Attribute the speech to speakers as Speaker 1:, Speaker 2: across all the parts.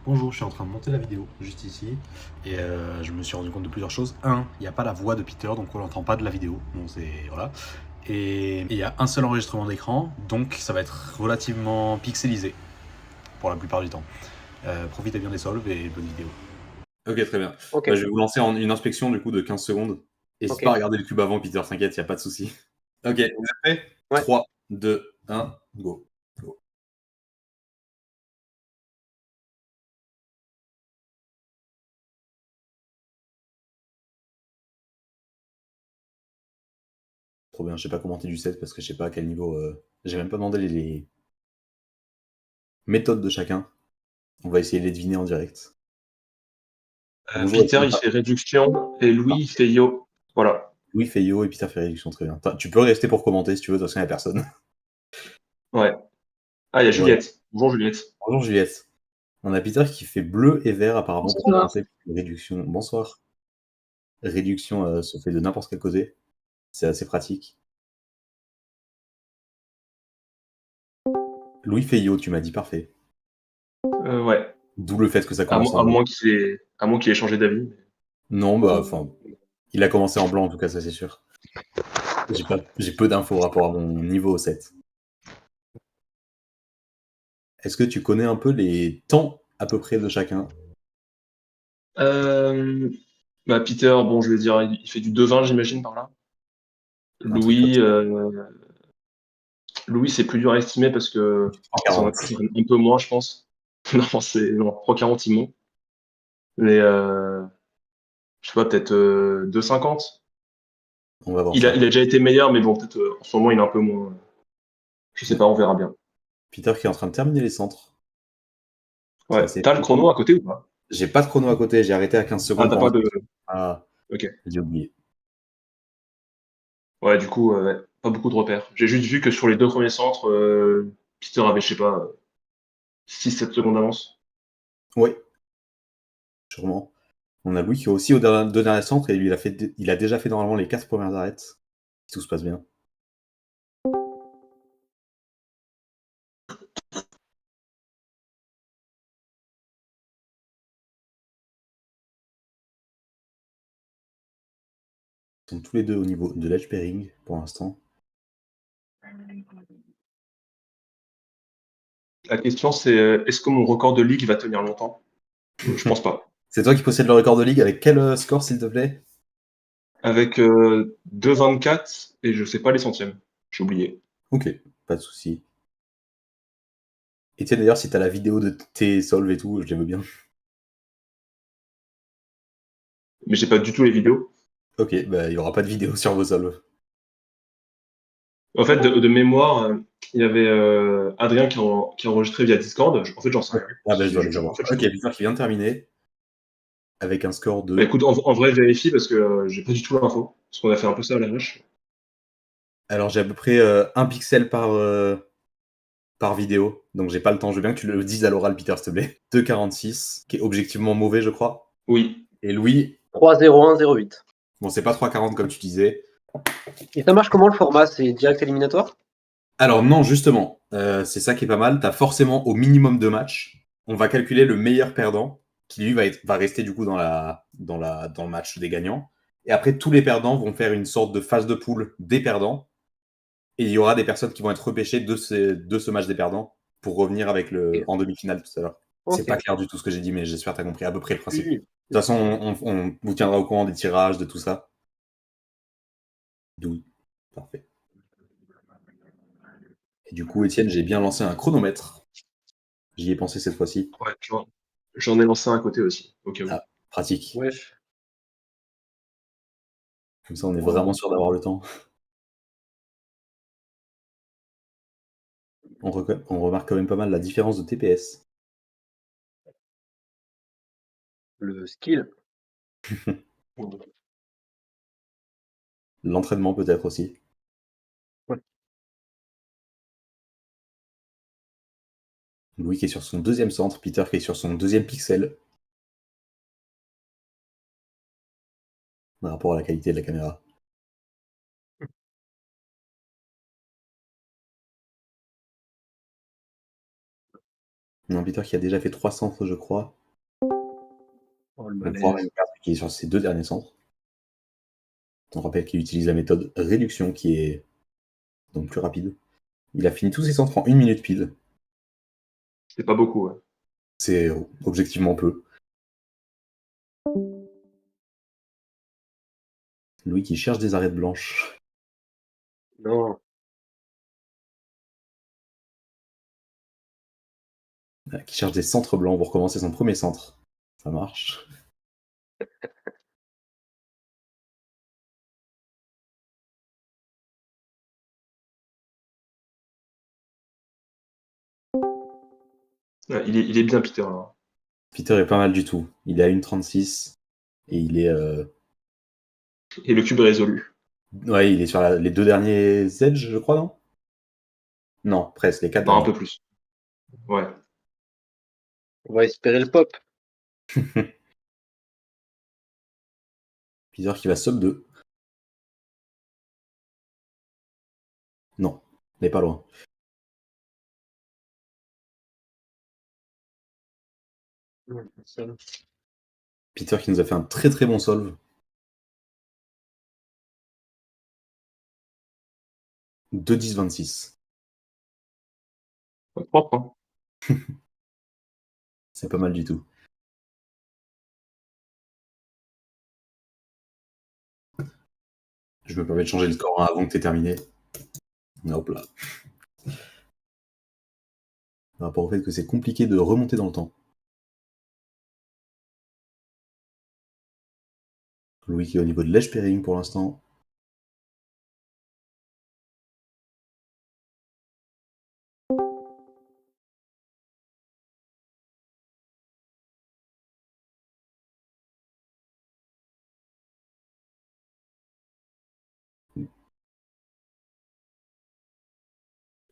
Speaker 1: Bonjour, je suis en train de monter la vidéo juste ici et je me suis rendu compte de plusieurs choses. Un, il n'y a pas la voix de Peter donc on l'entend pas de la vidéo. Bon, c'est voilà. Et il y a un seul enregistrement d'écran donc ça va être relativement pixelisé pour la plupart du temps. Profitez bien des solves et bonne vidéo.
Speaker 2: Ok, très bien.
Speaker 3: Ok,
Speaker 2: Bah, je vais vous lancer en une inspection du coup de 15 secondes. N'hésite
Speaker 3: ok.
Speaker 2: pas à regarder le cube avant, Peter, t'inquiète, il n'y a pas de souci. Ok, vous êtes prêts?
Speaker 3: Ouais.
Speaker 2: 3, 2, 1, go. Go. Trop bien, je sais pas commenter du set parce que je sais pas à quel niveau. J'ai même pas demandé les méthodes de chacun. On va essayer de les deviner en direct. Bonjour,
Speaker 4: Peter,
Speaker 2: Étienne.
Speaker 4: il fait réduction et Louis, il fait yo. Voilà.
Speaker 2: Louis fait yo et Peter fait réduction, très bien. Tu peux rester pour commenter si tu veux, de toute façon, il n'y a personne.
Speaker 4: Ouais. Ah, il y a
Speaker 2: Voilà.
Speaker 4: Juliette. Bonjour, Juliette.
Speaker 2: Bonjour Juliette. On a Peter qui fait bleu et vert apparemment pour
Speaker 3: Bonsoir.
Speaker 2: commencer. Réduction. Bonsoir. Réduction se fait de n'importe quel côté. C'est assez pratique. Louis fait yo, tu m'as dit, parfait.
Speaker 4: Ouais.
Speaker 2: D'où le fait que ça
Speaker 4: À,
Speaker 2: commence
Speaker 4: mo-
Speaker 2: en
Speaker 4: à
Speaker 2: blanc.
Speaker 4: moins qu'il ait changé d'avis.
Speaker 2: Non, bah, enfin, il a commencé en blanc en tout cas, ça c'est sûr. J'ai peu d'infos par rapport à mon niveau au set. Est-ce que tu connais un peu les temps à peu près de chacun?
Speaker 4: Euh, Bah, Peter, bon, je vais dire, il fait du 2,20, j'imagine, par là.
Speaker 2: Un truc comme
Speaker 4: Louis,
Speaker 2: ça.
Speaker 4: Louis, c'est plus dur à estimer parce que ça en a
Speaker 2: 140.
Speaker 4: coûté un peu moins, je pense. Non, 3,40, il monte. Mais, je sais pas, peut-être 2,50.
Speaker 2: On va voir
Speaker 4: Il a
Speaker 2: ça.
Speaker 4: déjà été meilleur, mais bon, peut-être en ce moment, il est un peu moins. Je sais
Speaker 2: Ouais.
Speaker 4: pas, on verra bien.
Speaker 2: Peter qui est en train de terminer les centres. C'est
Speaker 4: Ouais.
Speaker 2: assez...
Speaker 4: T'as le chrono à côté ou pas?
Speaker 2: J'ai pas de chrono à côté, j'ai arrêté à 15
Speaker 4: Ah,
Speaker 2: secondes
Speaker 4: t'as
Speaker 2: pour
Speaker 4: pas de.
Speaker 2: l'instant. Ah,
Speaker 4: Ok.
Speaker 2: j'ai oublié.
Speaker 4: Ouais, du coup, ouais, pas beaucoup de repères. J'ai juste vu que sur les deux premiers centres, Peter avait, je sais pas, 6-7 secondes d'avance.
Speaker 2: Oui, sûrement. On a Louis qui est aussi deux derniers centres et lui il a déjà fait normalement les 4 premières arêtes. Si tout se passe bien. Ils sont tous les deux au niveau de l'edge pairing pour l'instant.
Speaker 4: La question, c'est est-ce que mon record de ligue va tenir longtemps? Je pense pas.
Speaker 2: C'est toi qui possèdes le record de ligue avec quel score s'il te plaît?
Speaker 4: Avec 2,24 et je sais pas les centièmes. J'ai oublié.
Speaker 2: Ok, pas de souci. Et tiens d'ailleurs si t'as la vidéo de tes solves et tout, je les veux bien.
Speaker 4: Mais j'ai pas du tout les vidéos.
Speaker 2: Ok, bah il y aura pas de vidéo sur vos solves.
Speaker 4: En fait, de mémoire, il y avait Adrien qui a enregistré via Discord. En fait, j'en sais
Speaker 2: Ok.
Speaker 4: rien.
Speaker 2: Ah bah je dois les
Speaker 4: En
Speaker 2: avoir.
Speaker 4: fait,
Speaker 2: Ok, Peter qui vient de terminer avec un score
Speaker 4: Bah,
Speaker 2: de...
Speaker 4: écoute, en vrai, je vérifie parce que j'ai pas du tout l'info. Parce qu'on a fait un peu ça à l'arrache.
Speaker 2: Alors j'ai à peu près un pixel par vidéo, donc j'ai pas le temps. Je veux bien que tu le dises à l'oral, Peter, s'il te plaît. 2,46, qui est objectivement mauvais, je crois.
Speaker 4: Oui.
Speaker 2: Et Louis,
Speaker 3: 3-0-1-0-8.
Speaker 2: bon, c'est pas 3,40 comme tu disais.
Speaker 3: Et ça marche comment le format? C'est direct éliminatoire?
Speaker 2: Alors non, justement, c'est ça qui est pas mal. T'as forcément au minimum 2 matchs. On va calculer le meilleur perdant, qui lui va rester du coup dans le match des gagnants. Et après, tous les perdants vont faire une sorte de phase de poule des perdants. Et il y aura des personnes qui vont être repêchées de ce match des perdants pour revenir avec
Speaker 3: Ok.
Speaker 2: en demi-finale tout à l'heure. C'est
Speaker 3: Ok.
Speaker 2: pas clair du tout ce que j'ai dit, mais j'espère que t'as compris à peu près le
Speaker 3: Oui,
Speaker 2: principe. De
Speaker 3: oui.
Speaker 2: toute façon, on vous tiendra au courant des tirages, de tout ça. Oui, parfait. Et du coup, Étienne, j'ai bien lancé un chronomètre. J'y ai pensé cette fois-ci.
Speaker 4: Ouais, tu vois. J'en ai lancé un à côté aussi, au cas où.
Speaker 2: Ah, pratique.
Speaker 3: Wesh.
Speaker 2: Comme ça, on est vraiment sûr d'avoir le temps. On remarque quand même pas mal la différence de TPS.
Speaker 3: Le skill.
Speaker 2: L'entraînement peut-être aussi.
Speaker 3: Ouais.
Speaker 2: Louis qui est sur son deuxième centre, Peter qui est sur son deuxième pixel par rapport à la qualité de la caméra. Non, Peter qui a déjà fait 3 centres, je crois.
Speaker 3: Oh, le
Speaker 2: Donc, voire
Speaker 3: malaise.
Speaker 2: même 4, qui est sur ses 2 derniers centres. On rappelle qu'il utilise la méthode réduction qui est donc plus rapide. Il a fini tous ses centres en 1 minute pile.
Speaker 4: C'est pas beaucoup, ouais.
Speaker 2: C'est objectivement peu. Louis qui cherche des arêtes blanches.
Speaker 3: Non.
Speaker 2: Qui cherche des centres blancs pour commencer son premier centre. Ça marche.
Speaker 4: Ouais, il est bien, Peter, là.
Speaker 2: Peter est pas mal du tout. Il est à 1,36 et il est,
Speaker 4: Et le cube est résolu.
Speaker 2: ouais, il est sur les 2 derniers edges, je crois, non? Non, presque, les 4
Speaker 4: Non, un
Speaker 2: derniers.
Speaker 4: peu plus. Ouais.
Speaker 3: On va espérer le pop.
Speaker 2: Peter qui va sub 2. Non, il est pas loin. Peter qui nous a fait un très très bon solve. 2,10,26.
Speaker 4: Pas propre, hein.
Speaker 2: C'est pas mal du tout. Je me permets de changer le score avant que tu aies terminé. Hop là. Par rapport au fait que c'est compliqué de remonter dans le temps. Louis qui est au niveau de l'edge pairing pour l'instant.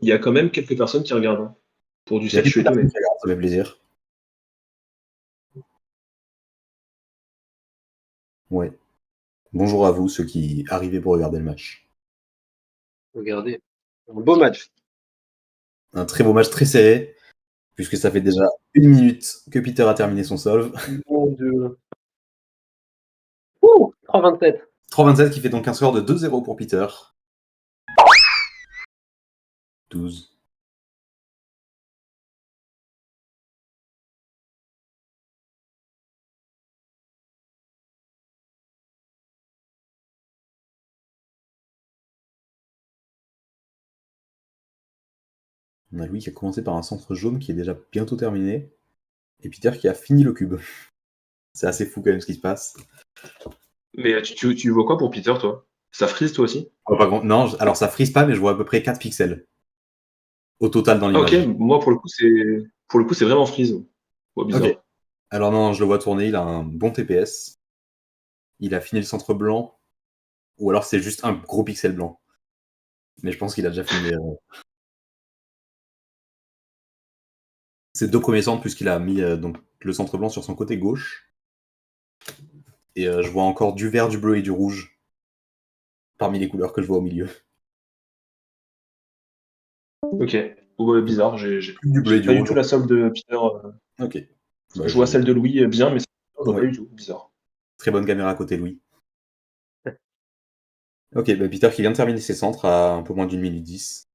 Speaker 4: Il y a quand même quelques personnes qui regardent, hein. Pour du
Speaker 2: Il y a
Speaker 4: 7, je suis
Speaker 2: quelques personnes
Speaker 4: étonné.
Speaker 2: qui regardent, ça fait plaisir. Ouais. Bonjour à vous, ceux qui arrivaient pour regarder le match.
Speaker 3: Regardez. Un beau match.
Speaker 2: Un très beau match, très serré, puisque ça fait déjà 1 minute que Peter a terminé son solve.
Speaker 3: Mon Dieu. Ouh, 3,27.
Speaker 2: 3,27 qui fait donc un score de 2-0 pour Peter. 12. On a Louis qui a commencé par un centre jaune qui est déjà bientôt terminé. Et Peter qui a fini le cube. C'est assez fou quand même ce qui se passe.
Speaker 4: Mais tu vois quoi pour Peter, toi? Ça frise, toi aussi?
Speaker 2: Non, alors ça frise pas, mais je vois à peu près 4 pixels au total dans
Speaker 4: Ah, ok,
Speaker 2: l'image.
Speaker 4: moi, pour le coup, c'est vraiment freeze. Ouais, bizarre.
Speaker 2: Ok. Alors non, je le vois tourner, il a un bon TPS. Il a fini le centre blanc. Ou alors c'est juste un gros pixel blanc. Mais je pense qu'il a déjà fini. Ses 2 premiers centres, puisqu'il a mis donc, le centre blanc sur son côté gauche. Et je vois encore du vert, du bleu et du rouge parmi les couleurs que je vois au milieu.
Speaker 4: Ok. Ouais, bizarre, j'ai
Speaker 2: Du bleu et du
Speaker 4: pas du
Speaker 2: rouge.
Speaker 4: tout la solde de Peter.
Speaker 2: Ok. Bah,
Speaker 4: Je vois celle de Louis bien, mais je vois pas
Speaker 2: Ouais.
Speaker 4: du tout. Bizarre.
Speaker 2: Très bonne caméra à côté, Louis. Ok, bah Peter qui vient de terminer ses centres à un peu moins d'1 minute 10.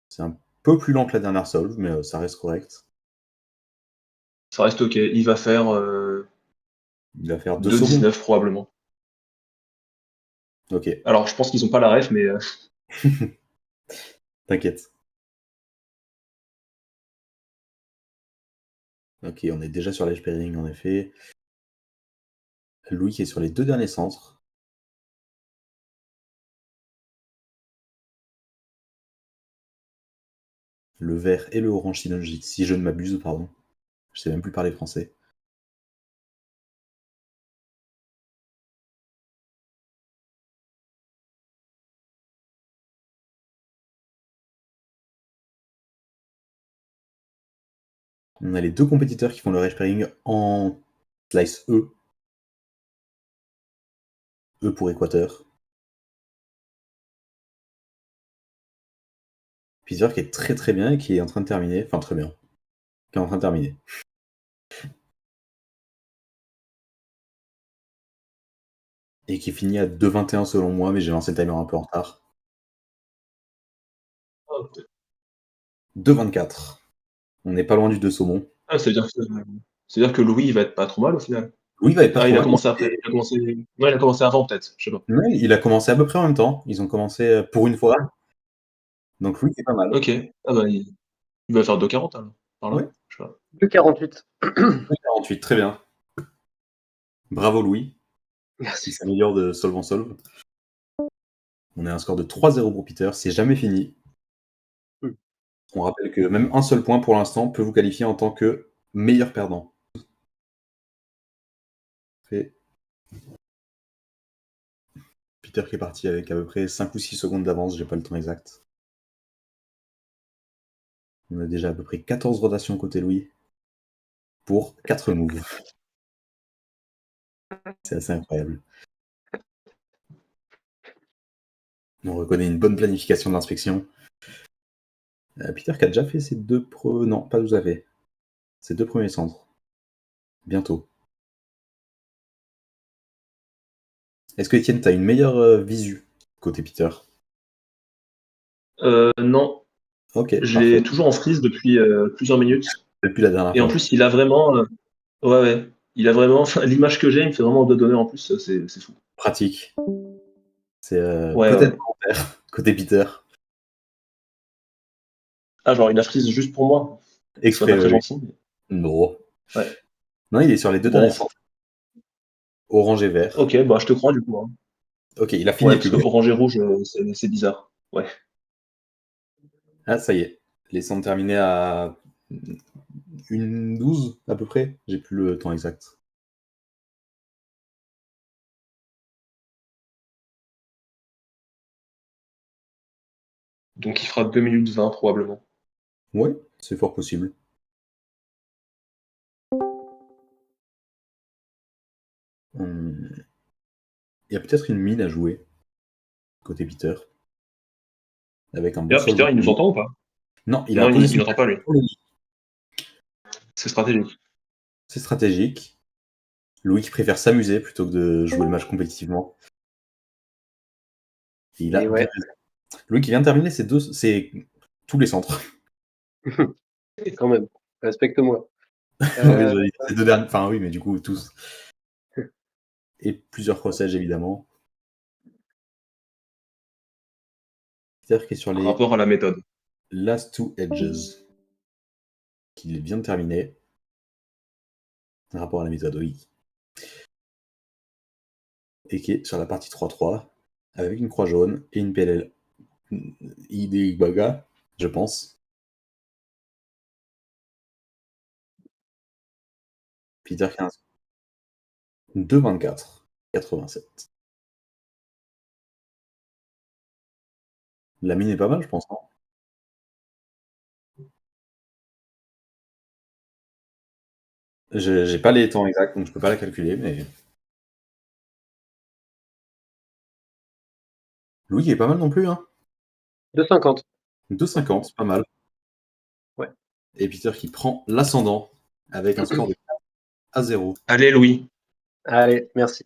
Speaker 2: C'est un peu plus lent que la dernière solve, mais ça reste correct.
Speaker 4: Ça reste ok. Il va faire
Speaker 2: Il va faire 2 secondes.
Speaker 4: 2,19 probablement.
Speaker 2: Ok,
Speaker 4: Alors, je pense qu'ils ont pas la ref, mais
Speaker 2: t'inquiète. Ok, on est déjà sur l'edge pairing en effet. Louis qui est sur les 2 derniers centres. Le vert et le orange si je ne m'abuse, pardon. Je sais même plus parler français. On a les 2 compétiteurs qui font leur edge pairing en slice E. E pour Équateur. Peter qui est très très bien et qui est en train de terminer. Enfin, très bien. Qui est en train de terminer. Et qui finit à 2,21 selon moi, mais j'ai lancé le timer un peu en retard. 2,24. On n'est pas loin du 2 saumon.
Speaker 4: Ah, c'est-à-dire que Louis, il va être pas trop mal au final.
Speaker 2: Louis va être pas
Speaker 4: Ah,
Speaker 2: trop
Speaker 4: il a
Speaker 2: mal.
Speaker 4: commencé après. Ouais, il a commencé avant, peut-être. Je sais pas.
Speaker 2: Ouais, il a commencé à peu près en même temps. Ils ont commencé pour une fois. Donc Louis, c'est pas mal.
Speaker 4: Ok. Ah bah, il va faire 2,40 alors. Par là.
Speaker 2: Ouais,
Speaker 4: Je sais pas.
Speaker 3: 2,48.
Speaker 2: 2,48, très bien. Bravo Louis, qui
Speaker 3: Merci.
Speaker 2: s'améliore de solve en solve. On a un score de 3-0 pour Peter, c'est jamais fini. On rappelle que même un seul point pour l'instant peut vous qualifier en tant que meilleur perdant. Et Peter qui est parti avec à peu près 5 ou 6 secondes d'avance, j'ai pas le temps exact. On a déjà à peu près 14 rotations côté Louis pour 4 moves. C'est assez incroyable. On reconnaît une bonne planification de l'inspection. Peter qui a déjà fait ses deux non, pas tout à fait. Ses 2 premiers centres. Bientôt. Est-ce que Étienne, tu as une meilleure visu côté Peter?
Speaker 4: Non,
Speaker 2: Ok,
Speaker 4: je l'ai
Speaker 2: parfait.
Speaker 4: toujours en freeze depuis plusieurs minutes.
Speaker 2: Depuis la dernière
Speaker 4: Et en
Speaker 2: fois.
Speaker 4: plus, il a vraiment. Ouais, ouais. Il a vraiment. Enfin, l'image que j'ai, il me fait vraiment deux données en plus. C'est fou.
Speaker 2: Pratique. C'est
Speaker 4: Ouais,
Speaker 2: peut-être
Speaker 4: ouais.
Speaker 2: volontaire côté Peter.
Speaker 4: Ah, genre, il a freeze juste pour moi. Ce serait
Speaker 2: Exprès,
Speaker 4: pas très
Speaker 2: oui.
Speaker 4: gentil.
Speaker 2: Non.
Speaker 4: Ouais.
Speaker 2: Non, il est sur les 2
Speaker 4: Bon,
Speaker 2: derniers centres. Orange et vert.
Speaker 4: ok, bah je te crois du coup, hein.
Speaker 2: Ok, il a fini
Speaker 4: Ouais,
Speaker 2: avec
Speaker 4: parce
Speaker 2: le
Speaker 4: que
Speaker 2: gris.
Speaker 4: orange et rouge, c'est bizarre. Ouais.
Speaker 2: Ah, ça y est. Les centres terminés à 1,12 à peu près. J'ai plus le temps exact.
Speaker 4: Donc il fera 2 minutes 20 probablement.
Speaker 2: Ouais, c'est fort possible. Il y a peut-être une mine à jouer côté Peter. Avec un bon
Speaker 4: D'ailleurs,
Speaker 2: solve.
Speaker 4: Peter, il nous entend ou pas?
Speaker 2: Non, il a
Speaker 4: Non,
Speaker 2: posé
Speaker 4: il
Speaker 2: son
Speaker 4: n'entend pas lui. C'est stratégique.
Speaker 2: C'est stratégique. Louis qui préfère s'amuser plutôt que de jouer le match compétitivement. Et il a
Speaker 3: Et
Speaker 2: bien
Speaker 3: ouais,
Speaker 2: raison. Louis qui vient de terminer tous les centres.
Speaker 3: quand même. Respecte-moi.
Speaker 2: Oui,
Speaker 3: Euh,
Speaker 2: j'allais dire ces 2 derniers. Enfin oui, mais du coup tous. Et plusieurs croissages évidemment. Peter qui est sur les
Speaker 4: Rapport à la méthode.
Speaker 2: last 2 edges. Qui vient de terminer. Par rapport à la méthode, oui. Et qui est sur la partie 3-3. Avec une croix jaune et une PLL. ID Baga, je pense. Peter 15. 2,24. 87. La mine est pas mal, je pense. Non. J'ai pas les temps exacts, donc je peux pas la calculer, mais. Louis qui est pas mal non plus, hein.
Speaker 3: 2,50.
Speaker 2: 2,50, pas mal.
Speaker 3: Ouais.
Speaker 2: Et Peter qui prend l'ascendant avec un score de 4-0.
Speaker 4: Allez, Louis.
Speaker 3: Allez, merci.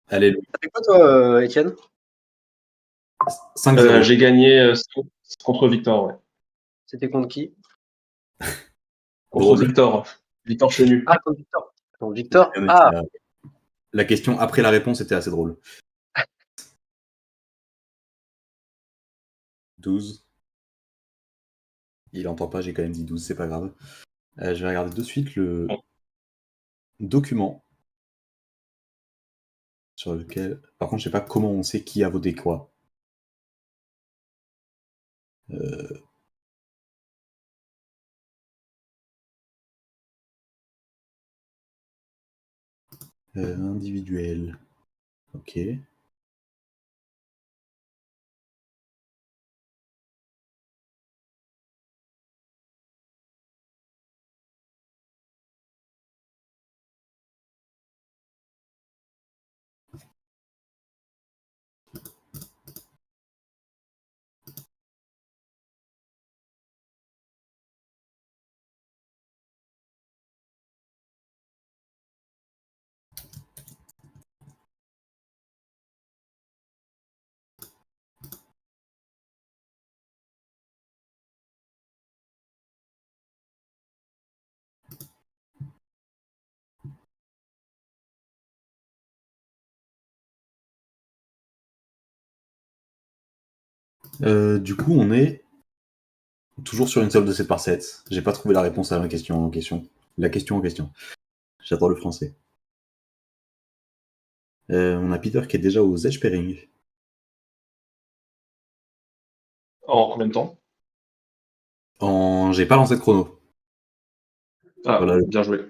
Speaker 2: Allez, Louis.
Speaker 3: Ça fait quoi, toi, Étienne?
Speaker 2: 5-0.
Speaker 4: J'ai gagné contre Victor, ouais.
Speaker 3: C'était contre qui?
Speaker 4: Contre
Speaker 2: Drôle.
Speaker 4: Victor. Victor Chenu.
Speaker 3: Ah, contre Victor. Contre Victor? Ah,
Speaker 2: La question après la réponse était assez drôle. 12. Il entend pas, j'ai quand même dit 12, c'est pas grave. Je vais regarder de suite le document sur lequel. Par contre, je sais pas comment on sait qui a voté quoi. Euh, individuel. Ok. Du coup, on est toujours sur une somme de 7 par 7. J'ai pas trouvé la réponse à la question en question. La question en question. J'adore le français. On a Peter qui est déjà aux edge pairing.
Speaker 4: En combien de temps?
Speaker 2: J'ai pas lancé de chrono.
Speaker 4: Ah,
Speaker 2: Voilà.
Speaker 4: bien joué.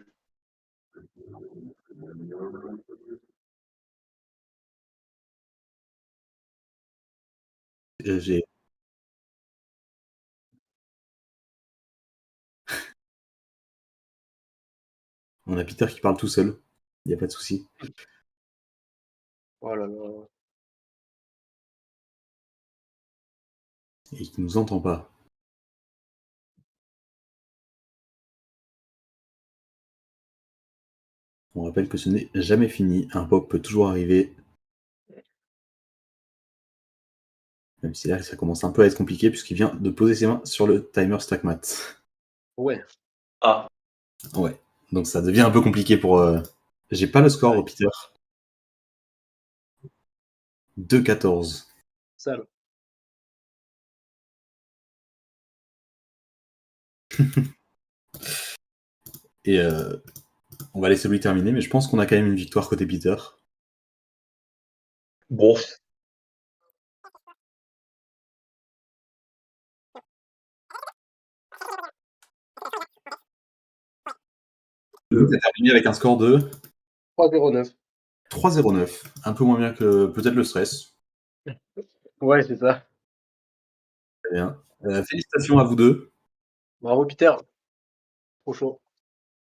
Speaker 2: J'ai... On a Peter qui parle tout seul. Il n'y a pas de souci.
Speaker 3: Oh là là.
Speaker 2: Et qui nous entend pas. On rappelle que ce n'est jamais fini. Un pop peut toujours arriver. Même si là, ça commence un peu à être compliqué puisqu'il vient de poser ses mains sur le timer StackMat.
Speaker 3: Ouais.
Speaker 4: Ah,
Speaker 2: Ouais. Donc ça devient un peu compliqué pour... J'ai pas le score,
Speaker 3: Ouais.
Speaker 2: Peter. 2-14.
Speaker 3: Sale.
Speaker 2: Et on va laisser lui terminer, mais je pense qu'on a quand même une victoire côté Peter.
Speaker 4: bon.
Speaker 2: Tu as terminé avec un score de
Speaker 3: 3-0-9.
Speaker 2: 3-0-9. Un peu moins bien que peut-être le stress.
Speaker 3: Ouais, c'est ça.
Speaker 2: Très bien. Félicitations à vous deux.
Speaker 3: Bravo, Peter. Trop chaud.